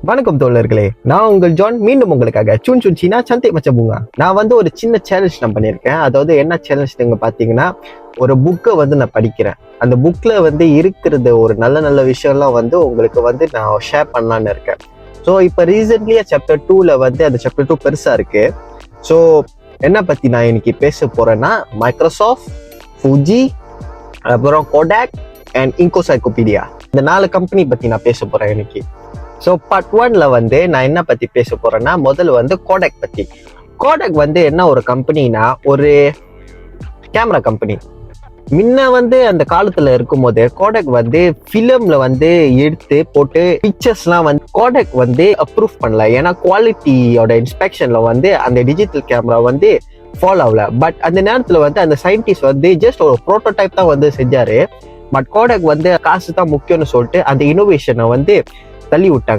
வணக்கம் தோழர்களே, நான் உங்கள் ஜான். மீண்டும் உங்களுக்காக சூன் சூன் சீனா சந்தை மச்ச பூங்கா. நான் ஒரு சின்ன சேலஞ்ச் நான் பண்ணியிருக்கேன். அதாவது என்ன சேலஞ்ச் நீங்க பாத்தீங்கன்னா, ஒரு புக்கை நான் படிக்கிறேன். அந்த புக்ல இருக்கிறது ஒரு நல்ல நல்ல விஷயம்லாம் உங்களுக்கு நான் ஷேர் பண்ணலான்னு இருக்கேன். ஸோ இப்போ ரீசென்ட்லியா சாப்டர் 2ல அந்த சாப்டர் 2 பெருசா இருக்கு. ஸோ என்ன பத்தி நான் இன்னைக்கு பேச போறேன்னா, மைக்ரோசாஃப்ட், ஃபுஜி, அப்புறம் கோடாக் அண்ட் இன்கோசைக்ளோபீடியா, இந்த 4 கம்பெனி பத்தி நான் பேச போறேன் இன்னைக்கு. ஸோ பார்ட் 1ல நான் என்ன பத்தி பேச போறேன்னா, முதல்ல கோடாக் பத்தி. கோடாக் என்ன ஒரு கம்பெனினா, ஒரு கேமரா கம்பெனி. முன்ன அந்த காலத்துல இருக்கும் போது கோடாக் ஃபிலிம்ல எடுத்து போட்டு பிக்சர்ஸ்லாம் கோடாக் அப்ரூவ் பண்ணல. ஏன்னா குவாலிட்டியோட இன்ஸ்பெக்ஷன்ல அந்த டிஜிட்டல் கேமரா ஃபாலோ ஆகல. பட் அந்த நேரத்துல அந்த சயின்டிஸ்ட் ஜஸ்ட் ஒரு ப்ரோட்டோடைப் தான் செஞ்சாரு. பட் கோடாக் காசு தான் முக்கியம்னு சொல்லிட்டு அந்த இனோவேஷனை தள்ளி விட்டாங்க.